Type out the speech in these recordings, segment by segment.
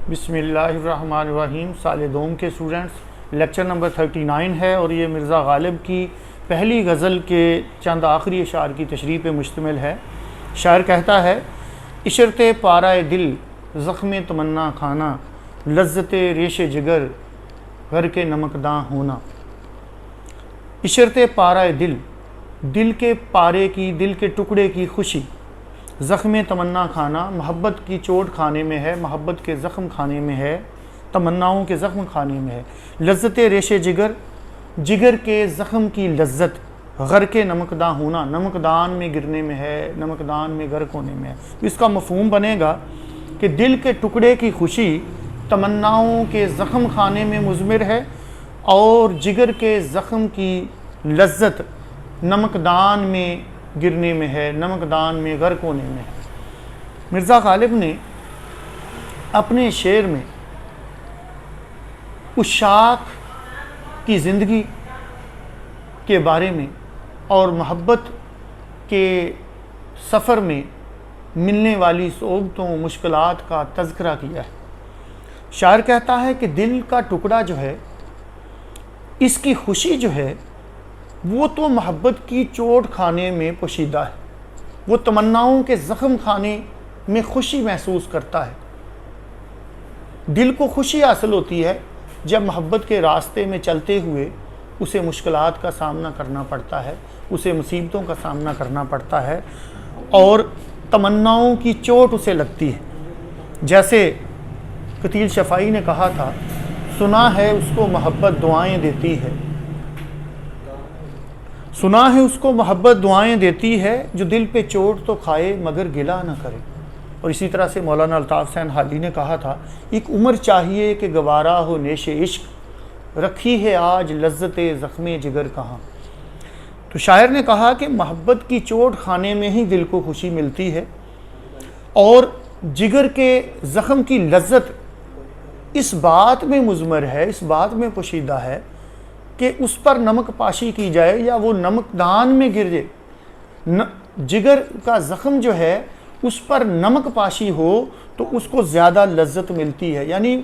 बिस्मिल्लाहिर्रहमानिर्रहीम। साल दोम के स्टूडेंट्स, लेक्चर नंबर 39 है और ये मिर्ज़ा गालिब की पहली गज़ल के चंद आखिरी अशार की तशरीह पे मुश्तमिल है। शायर कहता है, इशरते पाराए दिल ज़ख्म तमन्ना खाना, लज्जते रेश जिगर घर के नमकदां होना। इशरते पाराए दिल, दिल के पारे की, दिल के टुकड़े की खुशी। ज़ख्म तमन्ना खाना, मोहब्बत की चोट खाने में है, मोहब्बत के ज़ख्म खाने में है, तमन्नाओं के ज़ख्म खाने में है। लज्जत रेशे जिगर, जिगर के ज़ख्म की लज्जत। गर के नमकदां होना, नमकदान में गिरने में है, नमकदान में गर्क होने में है। इसका मफ़हूम बनेगा कि दिल के टुकड़े की खुशी तमन्नाओं के ज़ख्म खाने में मुज़मिर है और जिगर के ज़ख्म की लज्जत नमकदान में गिरने में है, नमकदान में गर्क होने में है। मिर्ज़ा गालिब ने अपने शेर में उशाक की ज़िंदगी के बारे में और मोहब्बत के सफ़र में मिलने वाली सोबतों, मुश्किलात का तज़किरा किया है। शायर कहता है कि दिल का टुकड़ा जो है, इसकी खुशी जो है वो तो मोहब्बत की चोट खाने में पोशीदा है, वो तमन्नाओं के ज़ख्म खाने में खुशी महसूस करता है। दिल को खुशी हासिल होती है जब मोहब्बत के रास्ते में चलते हुए उसे मुश्किलात का सामना करना पड़ता है, उसे मुसीबतों का सामना करना पड़ता है और तमन्नाओं की चोट उसे लगती है। जैसे कतील शफ़ाई ने कहा था, सुना है उसको मोहब्बत दुआएं देती है, सुना है उसको मोहब्बत दुआएं देती है, जो दिल पे चोट तो खाए मगर गिला ना करे। और इसी तरह से मौलाना अल्ताफ़ हुसैन हादी ने कहा था, एक उम्र चाहिए कि गवारा हो नेशे इश्क, रखी है आज लज्जते ज़ख्मे जिगर कहाँ। तो शायर ने कहा कि मोहब्बत की चोट खाने में ही दिल को खुशी मिलती है और जिगर के ज़ख्म की लज्जत इस बात में मुज़मर है, इस बात में पोशीदा है कि उस पर नमक पाशी की जाए या वो नमकदान में गिर जाए। जिगर का ज़ख्म जो है उस पर नमक पाशी हो तो उसको ज़्यादा लज्जत मिलती है। यानी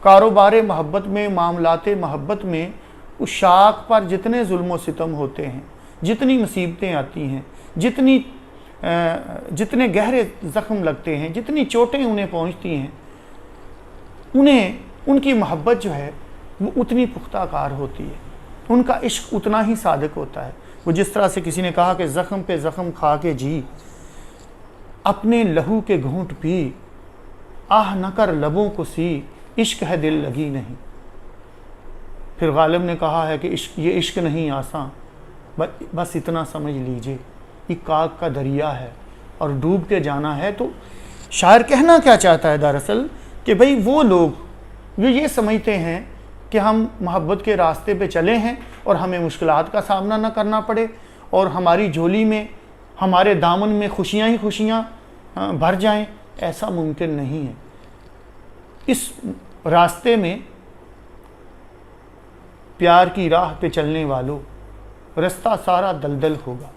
कारोबार मोहब्बत में, मामलाते मोहब्बत में उस शाख पर जितने जुल्म व सितम होते हैं, जितनी मुसीबतें आती हैं, जितने गहरे ज़ख्म लगते हैं, जितनी चोटें उन्हें पहुँचती हैं, उनकी मोहब्बत जो है वो उतनी पुख्ताकार होती है, उनका इश्क उतना ही सादिक होता है। वो जिस तरह से किसी ने कहा कि ज़ख्म पे ज़ख्म खा के जी, अपने लहू के घूंट पी, आह न कर लबों को सी, इश्क है दिल लगी नहीं। फिर गालिब ने कहा है कि ये इश्क नहीं आसान, बस इतना समझ लीजिए ये काग का दरिया है और डूब के जाना है। तो शायर कहना क्या चाहता है दरअसल कि भाई वो लोग जो ये समझते हैं कि हम मोहब्बत के रास्ते पे चले हैं और हमें मुश्किलात का सामना ना करना पड़े और हमारी झोली में, हमारे दामन में खुशियाँ ही खुशियाँ भर जाएं, ऐसा मुमकिन नहीं है। इस रास्ते में प्यार की राह पे चलने वालों, रास्ता सारा दलदल होगा।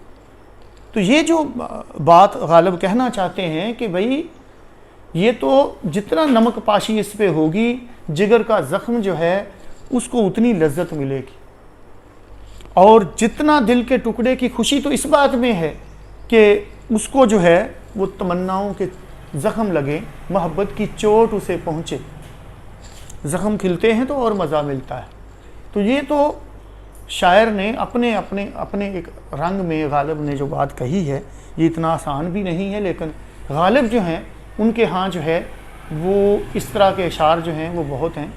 तो ये जो बात गालिब कहना चाहते हैं कि भाई ये तो जितना नमक पाशी इस पे होगी, जिगर का ज़ख्म जो है उसको उतनी लज्जत मिलेगी। और जितना दिल के टुकड़े की खुशी तो इस बात में है कि उसको जो है वो तमन्नाओं के ज़ख्म लगे, मोहब्बत की चोट उसे पहुँचे। ज़ख्म खिलते हैं तो और मज़ा मिलता है। तो ये तो शायर ने अपने अपने अपने एक रंग में गालिब ने जो बात कही है, ये इतना आसान भी नहीं है, लेकिन गालिब जो हैं उनके यहाँ जो है वो इस तरह के इशार जो हैं वो बहुत हैं।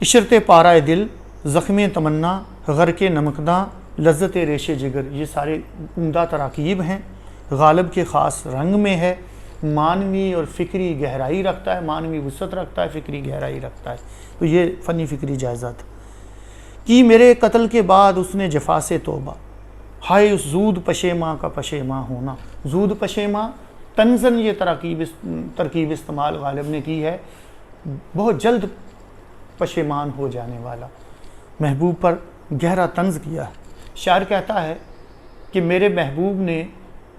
इशरते पाराए दिल, ज़ख्म तमन्ना, गर के नमकदां, लज्जत रेशे जिगर, ये सारे उम्दा तराकीब हैं। गालिब के ख़ास रंग में है, मानवी और फ़िक्री गहराई रखता है, मानवी वुसअत रखता है, फ़िक्री गहराई रखता है। तो ये फ़नी फ़िक्री जायज़ा था कि मेरे कत्ल के बाद उसने जफ़ा से तौबा, हाय उस जूद पशेमा का पशेमा होना। जूद पशेमा तंज़न ये तरकीब इस्तेमाल गालिब ने की है, बहुत जल्द पशेमान हो जाने वाला। महबूब पर गहरा तंज़ किया है। शायर कहता है कि मेरे महबूब ने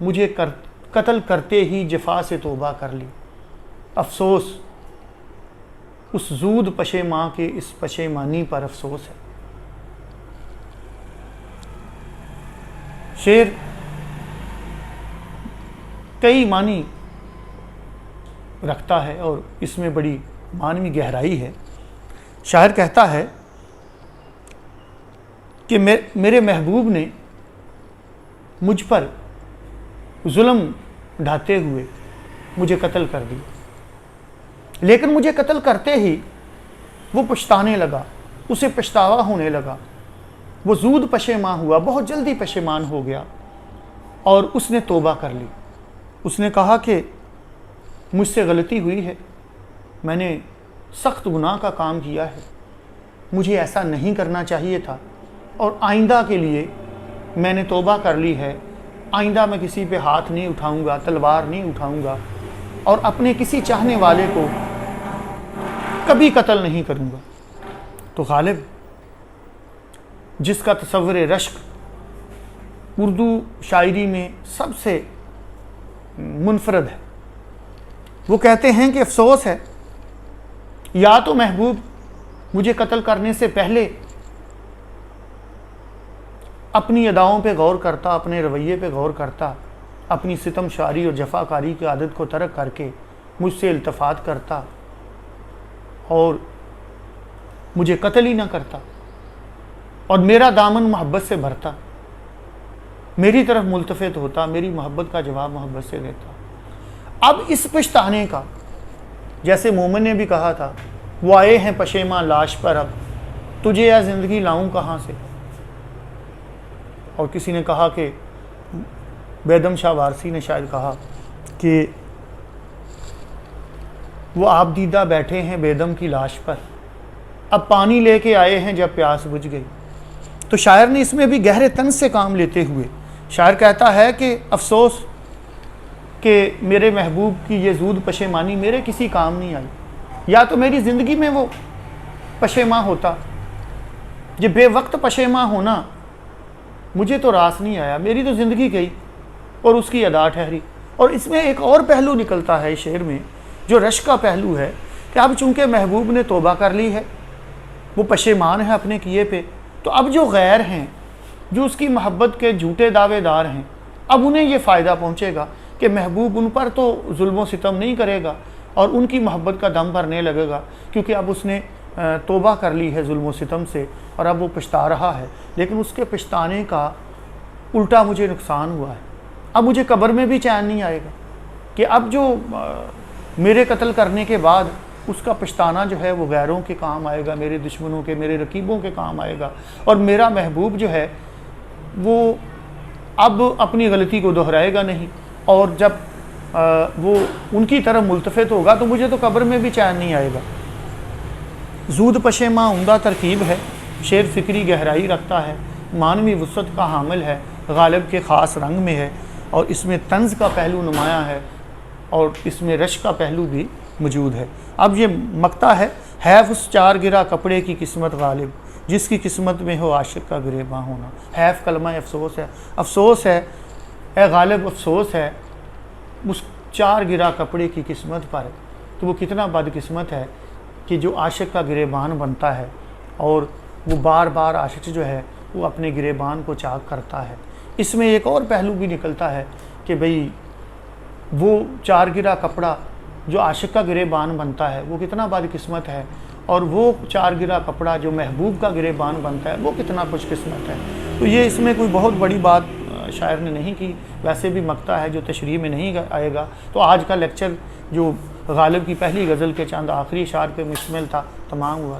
मुझे कत्ल करते ही जफ़ा से तौबा कर ली। افسوس اس زود پشیماں کے اس پشیمانی پر افسوس ہے۔ شعر کئی معنی رکھتا ہے اور اس میں بڑی معنوی گہرائی ہے۔ شاعر کہتا ہے کہ میرے محبوب نے مجھ پر ظلم ڈھاتے ہوئے مجھے قتل کر دیا، لیکن مجھے قتل کرتے ہی وہ پچھتانے لگا، اسے پچھتاوا ہونے لگا، وہ زود پشیماں ہوا، بہت جلدی پشیمان ہو گیا اور اس نے توبہ کر لی۔ اس نے کہا کہ مجھ سے غلطی ہوئی ہے، میں نے سخت گناہ کا کام کیا ہے، مجھے ایسا نہیں کرنا چاہیے تھا، اور آئندہ کے لیے میں نے توبہ کر لی ہے، آئندہ میں کسی پہ ہاتھ نہیں اٹھاؤں گا، تلوار نہیں اٹھاؤں گا، اور اپنے کسی چاہنے والے کو کبھی قتل نہیں کروں گا۔ تو غالب جس کا تصور رشک اردو شاعری میں سب سے منفرد ہے، وہ کہتے ہیں کہ افسوس ہے، یا تو محبوب مجھے قتل کرنے سے پہلے اپنی اداؤں پہ غور کرتا، اپنے رویے پہ غور کرتا، اپنی ستم شاری اور جفاکاری کی عادت کو ترک کر کے مجھ سے التفات کرتا اور مجھے قتل ہی نہ کرتا، اور میرا دامن محبت سے بھرتا، میری طرف ملتفت ہوتا، میری محبت کا جواب محبت سے دیتا۔ اب اس پچھتانے کا، جیسے مومن نے بھی کہا تھا، وہ آئے ہیں پشیماں لاش پر، اب تجھے یا زندگی لاؤں کہاں سے؟ اور کسی نے کہا کہ بیدم شاہ وارسی نے شاید کہا کہ وہ آپ دیدہ بیٹھے ہیں بیدم کی لاش پر، اب پانی لے کے آئے ہیں جب پیاس بجھ گئی۔ تو شاعر نے اس میں بھی گہرے طنز سے کام لیتے ہوئے شاعر کہتا ہے کہ افسوس کہ میرے محبوب کی یہ زود پشیمانی میرے کسی کام نہیں آئی، یا تو میری زندگی میں وہ پشیماں ہوتا، یہ بے وقت پشیماں ہونا مجھے تو راس نہیں آیا، میری تو زندگی گئی اور اس کی ادا ٹھہری۔ اور اس میں ایک اور پہلو نکلتا ہے شعر میں، جو رشک کا پہلو ہے، کہ اب چونکہ محبوب نے توبہ کر لی ہے، وہ پشیمان ہے اپنے کیے پہ، تو اب جو غیر ہیں، جو اس کی محبت کے جھوٹے دعوے دار ہیں، اب انہیں یہ فائدہ پہنچے گا کہ محبوب ان پر تو ظلم و ستم نہیں کرے گا اور ان کی محبت کا دم بھرنے لگے گا، کیونکہ اب اس نے توبہ کر لی ہے ظلم و ستم سے اور اب وہ پچھتا رہا ہے۔ لیکن اس کے پچھتانے کا الٹا مجھے نقصان ہوا ہے، اب مجھے قبر میں بھی چین نہیں آئے گا کہ اب جو میرے قتل کرنے کے بعد اس کا پچھتانا جو ہے وہ غیروں کے کام آئے گا، میرے دشمنوں کے، میرے رقیبوں کے کام آئے گا، اور میرا محبوب جو ہے وہ اب اپنی غلطی کو دہرائے گا نہیں، اور جب وہ ان کی طرف ملتفت ہوگا تو مجھے تو قبر میں بھی چین نہیں آئے گا۔ زود پشیماں عمدہ ترکیب ہے، شعر فکری گہرائی رکھتا ہے، معنوی وسعت کا حامل ہے، غالب کے خاص رنگ میں ہے، اور اس میں طنز کا پہلو نمایاں ہے، اور اس میں رشک کا پہلو بھی موجود ہے۔ اب یہ مقطع ہے، حیف اس چار گرا کپڑے کی قسمت غالب، جس کی قسمت میں ہو عاشق کا گریباں ہونا۔ حیف کلمہ افسوس ہے، افسوس ہے اے غالب، افسوس ہے اس چار گرا کپڑے کی قسمت پر، تو وہ کتنا بدقسمت ہے کہ جو عاشق کا گریبان بنتا ہے اور وہ بار بار عاشق جو ہے وہ اپنے گریبان کو چاک کرتا ہے۔ اس میں ایک اور پہلو بھی نکلتا ہے کہ بھئی وہ چار گرا کپڑا جو عاشق کا گریبان بنتا ہے وہ کتنا بدقسمت ہے، اور وہ چار گرا کپڑا جو محبوب کا گریبان بنتا ہے وہ کتنا خوش قسمت ہے۔ تو یہ اس میں کوئی بہت بڑی بات شاعر نے نہیں کی، ویسے بھی مقطع ہے جو تشریح میں نہیں آئے گا۔ تو آج کا لیکچر جو غالب کی پہلی غزل کے چند آخری اشعار پہ مشتمل تھا، تمام ہوا۔